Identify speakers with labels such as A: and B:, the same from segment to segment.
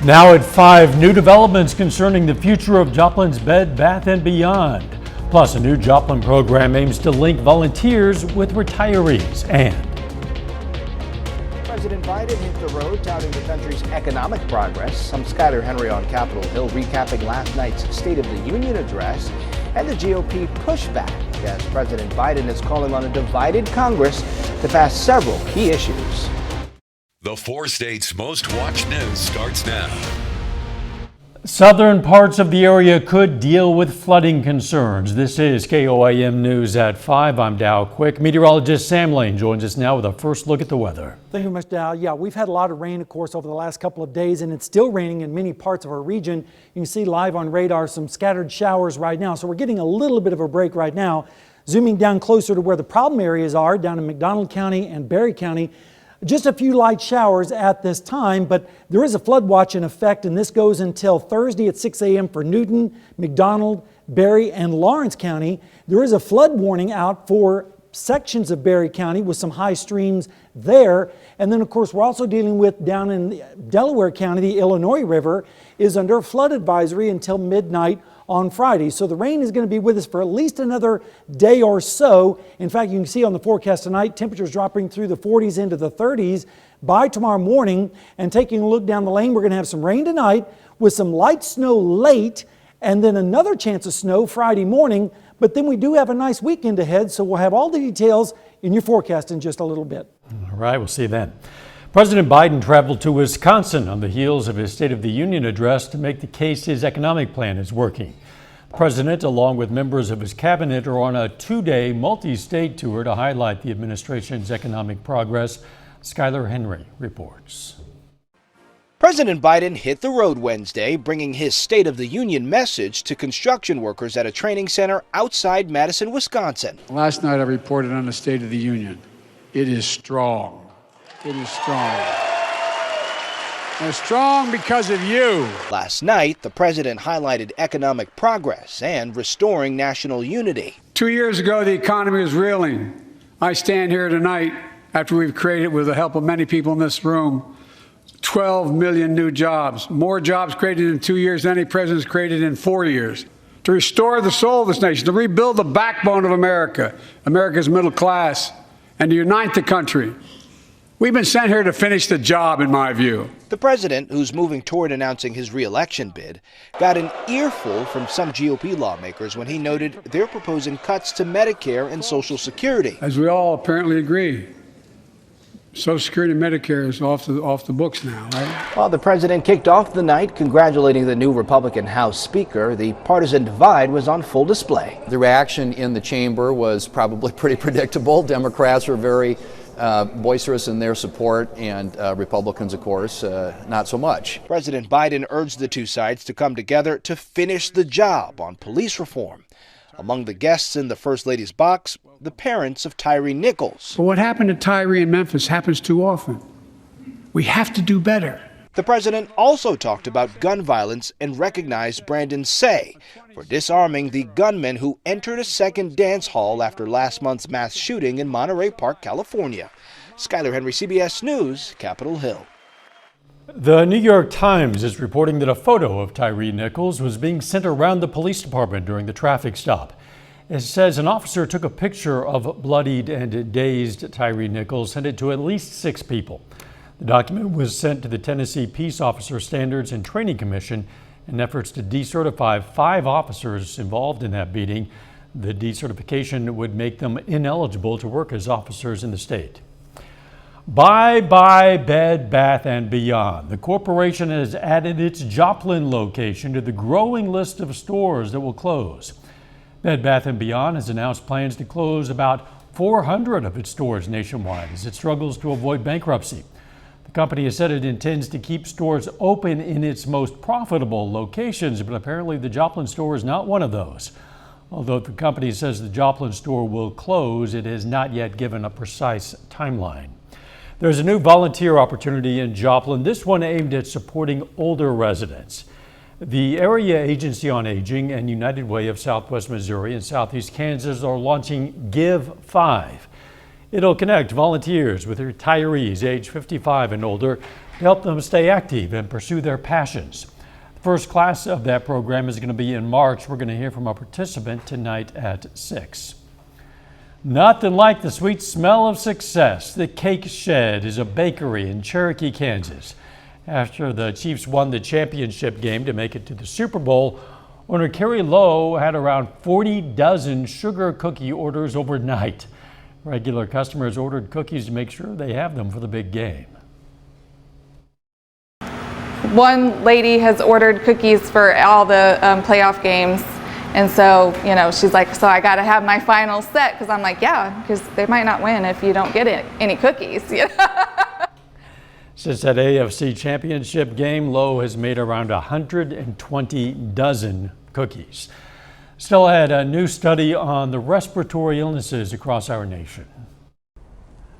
A: Now at 5, new developments concerning the future of Joplin's Bed Bath & Beyond. Plus, a new Joplin program aims to link volunteers with retirees. And
B: President Biden hit the road touting the country's economic progress. I'm Skyler Henry on Capitol Hill recapping last night's State of the Union address and the GOP pushback as President Biden is calling on a divided Congress to pass several key issues.
C: The 4 states' most watched news starts now.
A: southern parts of the area could deal with flooding concerns. This is KOAM News at 5. I'm Dow Quick. Meteorologist Sam Lane joins us now with a first look at the weather.
D: Thank you very much, Dow. Yeah, we've had a lot of rain, of course, over the last couple of days, and it's still raining in many parts of our region. You can see live on radar some scattered showers right now, so we're getting a little bit of a break right now. Zooming down closer to where the problem areas are, down in McDonald County and Berry County. Just a few light showers at this time, but there is a flood watch in effect, and this goes until Thursday at 6 a.m. for Newton, McDonald, Berry, and Lawrence County. There is a flood warning out for sections of Berry County with some high streams there. And then, of course, we're also dealing with down in Delaware County, the Illinois River is under a flood advisory until midnight on Friday. So the rain is going to be with us for at least another day or so. In fact, you can see on the forecast tonight, temperatures dropping through the 40s into the 30s by tomorrow morning. And taking a look down the lane, we're going to have some rain tonight with some light snow late and then another chance of snow Friday morning. But then we do have a nice weekend ahead, so we'll have all the details in your forecast in just a little bit.
A: All right, we'll see you then. President Biden traveled to Wisconsin on the heels of his State of the Union address to make the case his economic plan is working. The president, along with members of his cabinet, are on a 2-day multi-state tour to highlight the administration's economic progress. Skyler Henry reports.
B: President Biden hit the road Wednesday, bringing his State of the Union message to construction workers at a training center outside Madison, Wisconsin.
E: Last night I reported on the State of the Union. It is strong. It is strong. And it's strong because of you.
B: Last night, the president highlighted economic progress and restoring national unity.
E: 2 years ago, the economy was reeling. I stand here tonight after we've created, with the help of many people in this room, 12 million new jobs. More jobs created in 2 years than any president's created in 4 years. To restore the soul of this nation, to rebuild the backbone of America, America's middle class, and to unite the country. We've been sent here to finish the job, in my view.
B: The president, who's moving toward announcing his re-election bid, got an earful from some GOP lawmakers when he noted they're proposing cuts to Medicare and Social Security.
E: As we all apparently agree, Social Security and Medicare is off the books now, right?
B: While the president kicked off the night congratulating the new Republican House Speaker, the partisan divide was on full display.
F: The reaction in the chamber was probably pretty predictable. Democrats were very boisterous in their support, and Republicans, of course, not so much.
B: President Biden urged the two sides to come together to finish the job on police reform. Among the guests in the First Lady's box, the parents of Tyree Nichols.
E: But what happened to Tyree in Memphis happens too often. We have to do better.
B: The president also talked about gun violence and recognized Brandon Say for disarming the gunman who entered a second dance hall after last month's mass shooting in Monterey Park, California. Skyler Henry, CBS News, Capitol Hill.
A: The New York Times is reporting that a photo of Tyree Nichols was being sent around the police department during the traffic stop. It says an officer took a picture of bloodied and dazed Tyree Nichols, sent it to at least 6 people. The document was sent to the Tennessee Peace Officer Standards and Training Commission in efforts to decertify 5 officers involved in that beating. The decertification would make them ineligible to work as officers in the state. Bye-bye Bed Bath & Beyond. The corporation has added its Joplin location to the growing list of stores that will close. Bed Bath & Beyond has announced plans to close about 400 of its stores nationwide as it struggles to avoid bankruptcy. The company has said it intends to keep stores open in its most profitable locations, but apparently the Joplin store is not one of those. Although the company says the Joplin store will close, it has not yet given a precise timeline. There's a new volunteer opportunity in Joplin, this one aimed at supporting older residents. The Area Agency on Aging and United Way of Southwest Missouri and Southeast Kansas are launching Give 5. It'll connect volunteers with retirees age 55 and older to help them stay active and pursue their passions. The first class of that program is going to be in March. We're going to hear from a participant tonight at 6. Nothing like the sweet smell of success. The Cake Shed is a bakery in Cherokee, Kansas. After the Chiefs won the championship game to make it to the Super Bowl, owner Carrie Lowe had around 40 dozen sugar cookie orders overnight. Regular customers ordered cookies to make sure they have them for the big game.
G: One lady has ordered cookies for all the playoff games. And so, she's like, so I got to have my final set, because I'm like, yeah, because they might not win if you don't get any cookies.
A: Since that AFC championship game, Lowe has made around 120 dozen cookies. Still ahead, a new study on the respiratory illnesses across our nation.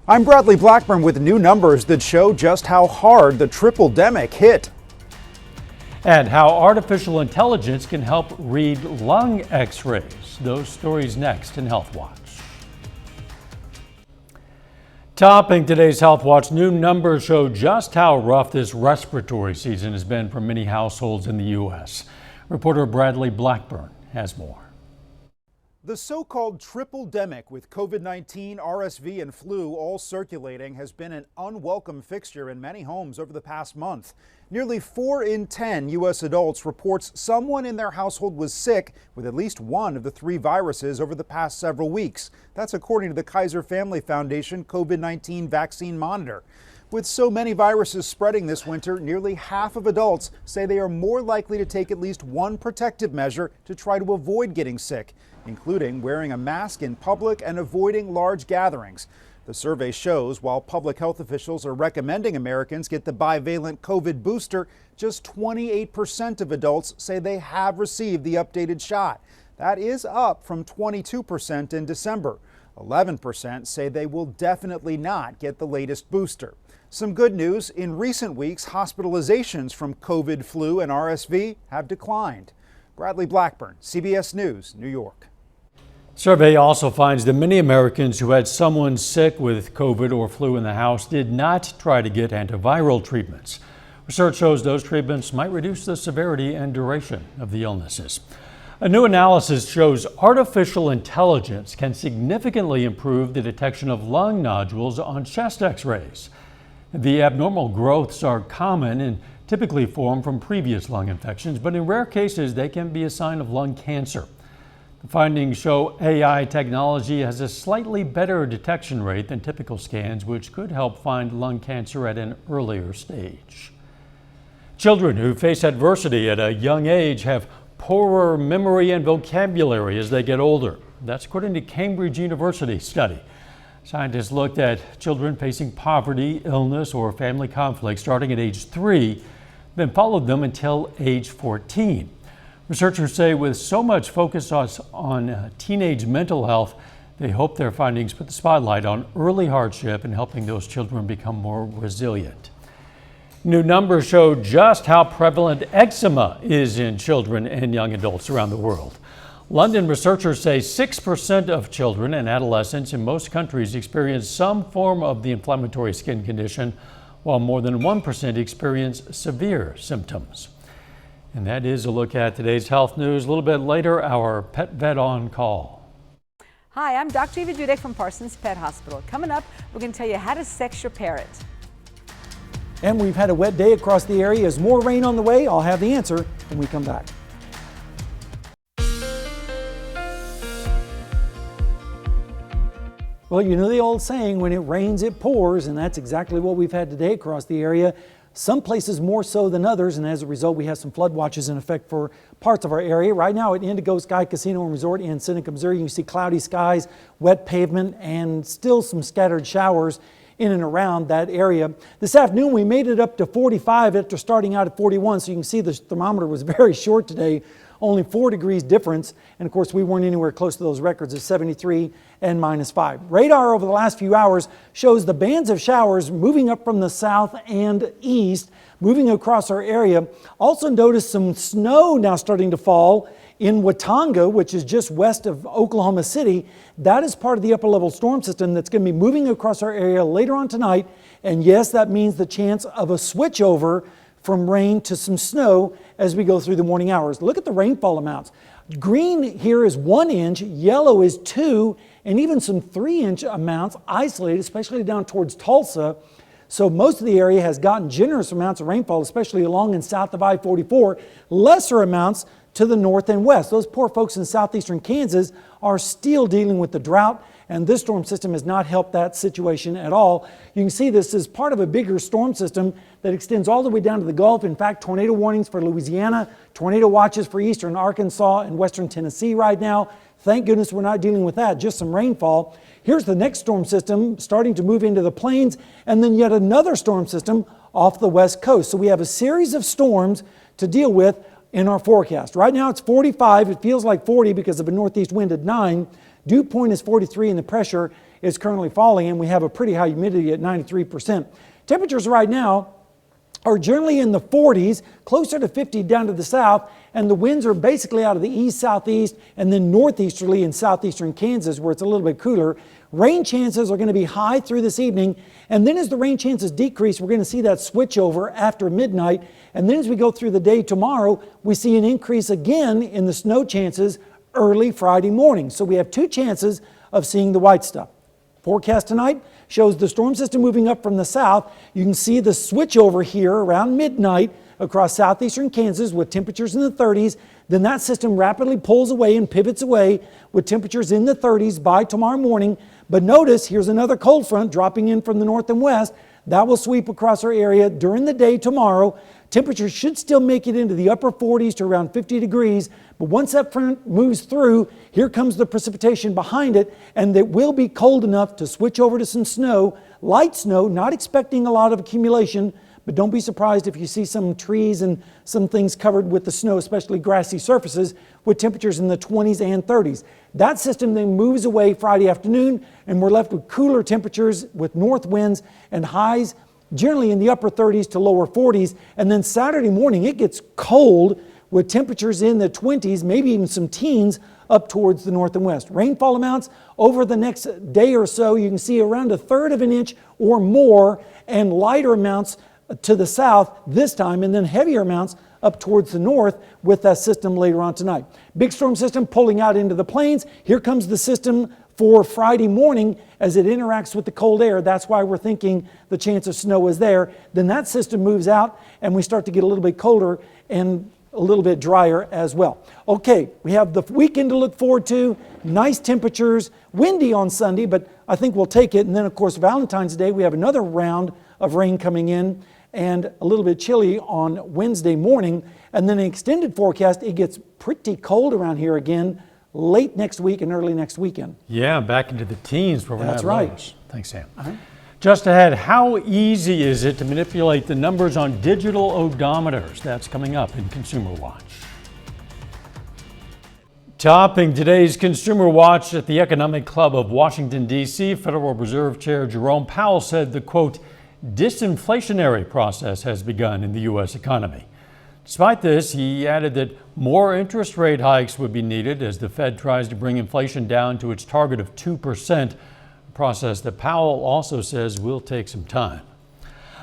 H: I'm Bradley Blackburn with new numbers that show just how hard the triple-demic hit.
A: And how artificial intelligence can help read lung x-rays. Those stories next in Health Watch. Topping today's Health Watch, new numbers show just how rough this respiratory season has been for many households in the U.S. Reporter Bradley Blackburn has more.
H: The so-called triple-demic with COVID-19, RSV, and flu all circulating has been an unwelcome fixture in many homes over the past month. Nearly 4 in 10 U.S. adults reports someone in their household was sick with at least one of the 3 viruses over the past several weeks. That's according to the Kaiser Family Foundation COVID-19 Vaccine Monitor. With so many viruses spreading this winter, nearly half of adults say they are more likely to take at least one protective measure to try to avoid getting sick, including wearing a mask in public and avoiding large gatherings. The survey shows while public health officials are recommending Americans get the bivalent COVID booster, just 28% of adults say they have received the updated shot. That is up from 22% in December. 11% say they will definitely not get the latest booster. Some good news, in recent weeks, hospitalizations from COVID, flu, and RSV have declined. Bradley Blackburn, CBS News, New York.
A: Survey also finds that many Americans who had someone sick with COVID or flu in the house did not try to get antiviral treatments. Research shows those treatments might reduce the severity and duration of the illnesses. A new analysis shows artificial intelligence can significantly improve the detection of lung nodules on chest x-rays. The abnormal growths are common and typically form from previous lung infections, but in rare cases they can be a sign of lung cancer. The findings show AI technology has a slightly better detection rate than typical scans, which could help find lung cancer at an earlier stage. Children who face adversity at a young age have poorer memory and vocabulary as they get older. That's according to Cambridge University study. Scientists looked at children facing poverty, illness, or family conflict starting at age 3, then followed them until age 14. Researchers say with so much focus on teenage mental health, they hope their findings put the spotlight on early hardship and helping those children become more resilient. New numbers show just how prevalent eczema is in children and young adults around the world. London researchers say 6% of children and adolescents in most countries experience some form of the inflammatory skin condition, while more than 1% experience severe symptoms. And that is a look at today's health news. A little bit later, our pet vet on call.
I: Hi, I'm Dr. Eva Dudek from Parsons Pet Hospital. Coming up, we're going to tell you how to sex your parrot.
D: And we've had a wet day across the area. Is more rain on the way? I'll have the answer when we come back. Well, you know the old saying, when it rains, it pours, and that's exactly what we've had today across the area. Some places more so than others, and as a result, we have some flood watches in effect for parts of our area. Right now at Indigo Sky Casino and Resort in Seneca, Missouri, you can see cloudy skies, wet pavement, and still some scattered showers in and around that area. This afternoon, we made it up to 45 after starting out at 41, so you can see the thermometer was very short today only 4 degrees difference. And of course, we weren't anywhere close to those records of 73 and -5. Radar over the last few hours shows the bands of showers moving up from the south and east, moving across our area. Also notice some snow now starting to fall in Watauga, which is just west of Oklahoma City. That is part of the upper level storm system that's going to be moving across our area later on tonight. And yes, that means the chance of a switchover from rain to some snow as we go through the morning hours. Look at the rainfall amounts. Green here is 1 inch, yellow is 2, and even some 3-inch amounts isolated, especially down towards Tulsa. So most of the area has gotten generous amounts of rainfall, especially along and south of I-44. Lesser amounts to the north and west. Those poor folks in southeastern Kansas are still dealing with the drought, and this storm system has not helped that situation at all. You can see this is part of a bigger storm system that extends all the way down to the Gulf. In fact, tornado warnings for Louisiana, tornado watches for eastern Arkansas and western Tennessee right now. Thank goodness we're not dealing with that, just some rainfall. Here's the next storm system starting to move into the plains, and then yet another storm system off the west coast. So we have a series of storms to deal with in our forecast. Right now it's 45. It feels like 40 because of a northeast wind at 9. Dew point is 43 and the pressure is currently falling, and we have a pretty high humidity at 93%. Temperatures right now are generally in the 40s, closer to 50 down to the south, and the winds are basically out of the east-southeast and then northeasterly in southeastern Kansas where it's a little bit cooler. Rain chances are going to be high through this evening, and then as the rain chances decrease, we're going to see that switch over after midnight, and then as we go through the day tomorrow, we see an increase again in the snow chances early Friday morning. So we have 2 chances of seeing the white stuff. Forecast tonight shows the storm system moving up from the south. You can see the switch over here around midnight across southeastern Kansas with temperatures in the 30s. Then that system rapidly pulls away and pivots away with temperatures in the 30s by tomorrow morning. But notice here's another cold front dropping in from the north and west. That will sweep across our area during the day tomorrow. Temperatures should still make it into the upper 40s to around 50 degrees. But once that front moves through, here comes the precipitation behind it, and it will be cold enough to switch over to some snow, light snow, not expecting a lot of accumulation. But don't be surprised if you see some trees and some things covered with the snow, especially grassy surfaces, with temperatures in the 20s and 30s. That system then moves away Friday afternoon, and we're left with cooler temperatures with north winds and highs generally in the upper 30s to lower 40s. And then Saturday morning, it gets cold with temperatures in the 20s, maybe even some teens up towards the north and west. Rainfall amounts over the next day or so, you can see around 1/3 of an inch or more, and lighter amounts to the south this time, and then heavier amounts up towards the north with that system later on tonight. Big storm system pulling out into the plains. Here comes the system for Friday morning as it interacts with the cold air. That's why we're thinking the chance of snow is there. Then that system moves out and we start to get a little bit colder and a little bit drier as well. Okay, we have the weekend to look forward to. Nice temperatures, windy on Sunday, but I think we'll take it. And then of course Valentine's Day, we have another round of rain coming in and a little bit chilly on Wednesday morning. And then an extended forecast, it gets pretty cold around here again late next week and early next weekend.
A: Yeah, back into the teens.
D: That's right.
A: Lows. Thanks, Sam. Just ahead, how easy is it to manipulate the numbers on digital odometers? That's coming up in Consumer Watch. Topping today's Consumer Watch at the Economic Club of Washington, D.C., Federal Reserve Chair Jerome Powell said the, quote, disinflationary process has begun in the U.S. economy. Despite this, he added that more interest rate hikes would be needed as the Fed tries to bring inflation down to its target of 2%, a process that Powell also says will take some time.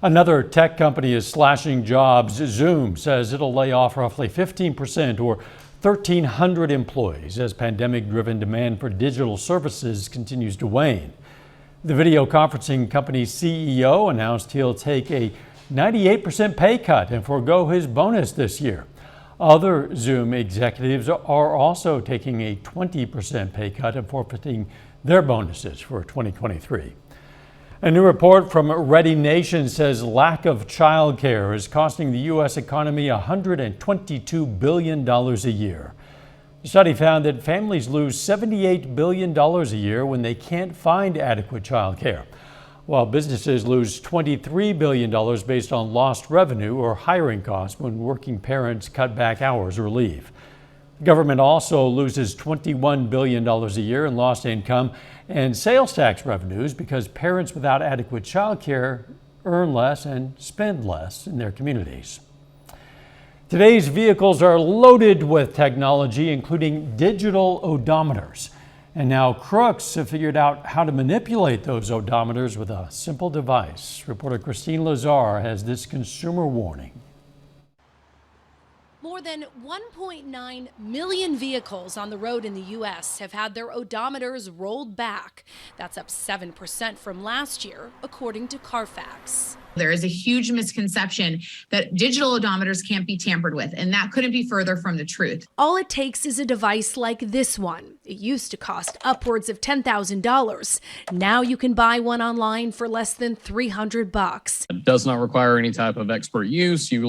A: Another tech company is slashing jobs. Zoom says it'll lay off roughly 15% or 1,300 employees as pandemic-driven demand for digital services continues to wane. The video conferencing company's CEO announced he'll take a 98% pay cut and forego his bonus this year. Other Zoom executives are also taking a 20% pay cut and forfeiting their bonuses for 2023. A new report from Ready Nation says lack of childcare is costing the U.S. economy $122 billion a year. The study found that families lose $78 billion a year when they can't find adequate childcare, while businesses lose $23 billion based on lost revenue or hiring costs when working parents cut back hours or leave. The government also loses $21 billion a year in lost income and sales tax revenues because parents without adequate child care earn less and spend less in their communities. Today's vehicles are loaded with technology, including digital odometers. And now crooks have figured out how to manipulate those odometers with a simple device. Reporter Christine Lazar has this consumer warning.
J: More than 1.9 million vehicles on the road in the U.S. have had their odometers rolled back. That's up 7% from last year, according to Carfax.
K: There is a huge misconception that digital odometers can't be tampered with, and that couldn't be further from the truth.
J: All it takes is a device like this one. It used to cost upwards of $10,000. Now you can buy one online for less than $300.
L: It does not require any type of expert use. You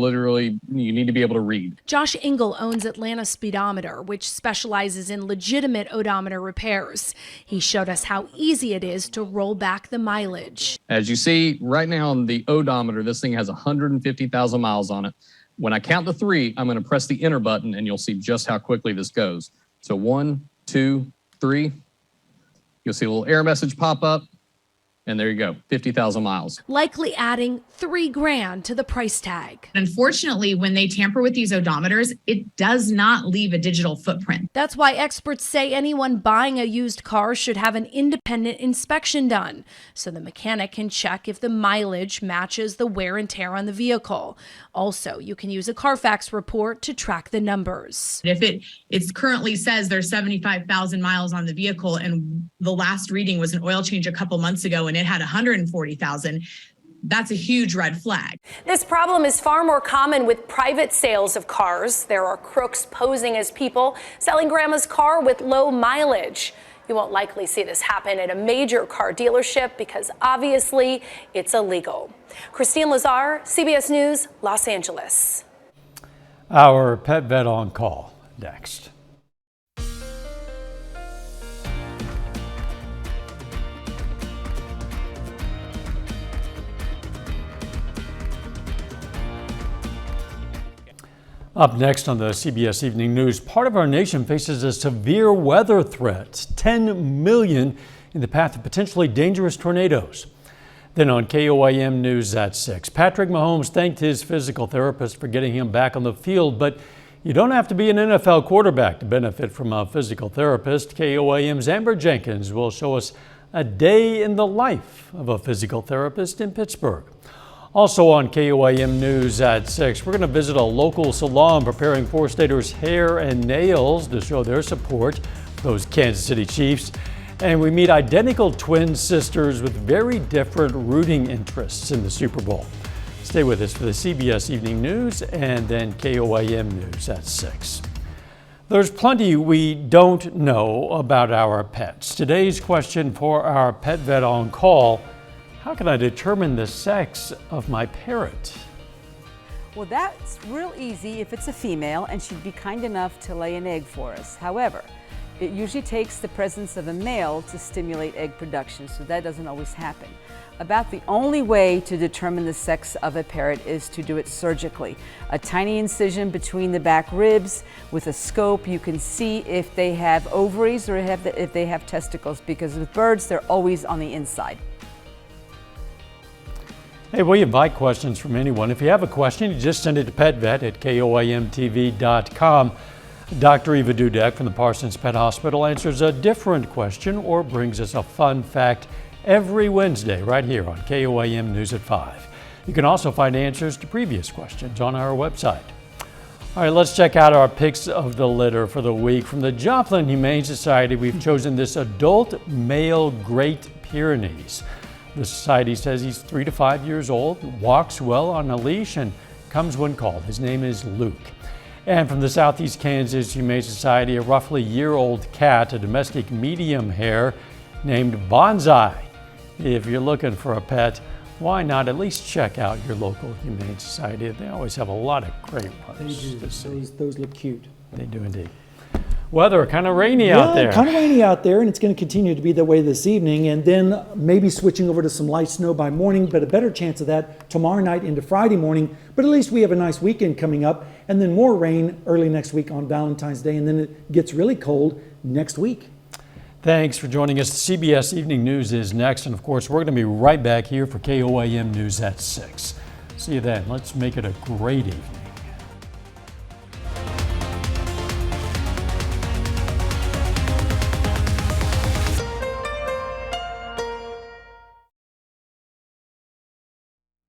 L: need to be able to read.
J: Josh Engel owns Atlanta Speedometer, which specializes in legitimate odometer repairs. He showed us how easy it is to roll back the mileage.
L: As you see right now on the odometer, this thing has 150,000 miles on it. When I count to 3, I'm going to press the enter button and you'll see just how quickly this goes. So 1, 2, 3. You'll see a little error message pop up. And there you go, 50,000 miles.
J: Likely adding $3,000 to the price tag.
K: Unfortunately, when they tamper with these odometers, it does not leave a digital footprint.
J: That's why experts say anyone buying a used car should have an independent inspection done, so the mechanic can check if the mileage matches the wear and tear on the vehicle. Also, you can use a Carfax report to track the numbers.
K: If it currently says there's 75,000 miles on the vehicle and the last reading was an oil change a couple months ago and it had 140,000, that's a huge red flag.
M: This problem is far more common with private sales of cars. There are crooks posing as people selling grandma's car with low mileage. You won't likely see this happen at a major car dealership because obviously it's illegal. Christine Lazar, CBS News, Los Angeles.
A: Our pet vet on call next. Up next on the CBS Evening News, part of our nation faces a severe weather threat, 10 million in the path of potentially dangerous tornadoes. Then on KOAM News at 6, Patrick Mahomes thanked his physical therapist for getting him back on the field, but you don't have to be an NFL quarterback to benefit from a physical therapist. KOAM's Amber Jenkins will show us a day in the life of a physical therapist in Pittsburgh. Also on KOAM News at 6, we're going to visit a local salon preparing four-staters' hair and nails to show their support for those Kansas City Chiefs. And we meet identical twin sisters with very different rooting interests in the Super Bowl. Stay with us for the CBS Evening News and then KOAM News at 6. There's plenty we don't know about our pets. Today's question for our pet vet on call: how can I determine the sex of my parrot?
I: Well, that's real easy if it's a female and she'd be kind enough to lay an egg for us. However, it usually takes the presence of a male to stimulate egg production, so that doesn't always happen. About the only way to determine the sex of a parrot is to do it surgically. A tiny incision between the back ribs. With a scope, you can see if they have ovaries or if they have testicles, because with birds, they're always on the inside.
A: Hey, we invite questions from anyone. If you have a question, you just send it to petvet@koamtv.com. Dr. Eva Dudek from the Parsons Pet Hospital answers a different question or brings us a fun fact every Wednesday right here on KOAM News at 5. You can also find answers to previous questions on our website. All right, let's check out our picks of the litter for the week. From the Joplin Humane Society, we've chosen this adult male Great Pyrenees. The society says he's 3 to 5 years old, walks well on a leash, and comes when called. His name is Luke. And from the Southeast Kansas Humane Society, a roughly year-old cat, a domestic medium hair named Bonsai. If you're looking for a pet, why not at least check out your local Humane Society? They always have a lot of great ones.
D: They do. Those look cute.
A: They do indeed. Weather kind of rainy out there.
D: Kind of rainy out there, and it's going to continue to be that way this evening, and then maybe switching over to some light snow by morning, but a better chance of that tomorrow night into Friday morning. But at least we have a nice weekend coming up, and then more rain early next week on Valentine's Day, and then it gets really cold next week.
A: Thanks for joining us. The CBS Evening News is next, and of course, we're going to be right back here for KOAM News at 6. See you then. Let's make it a great evening.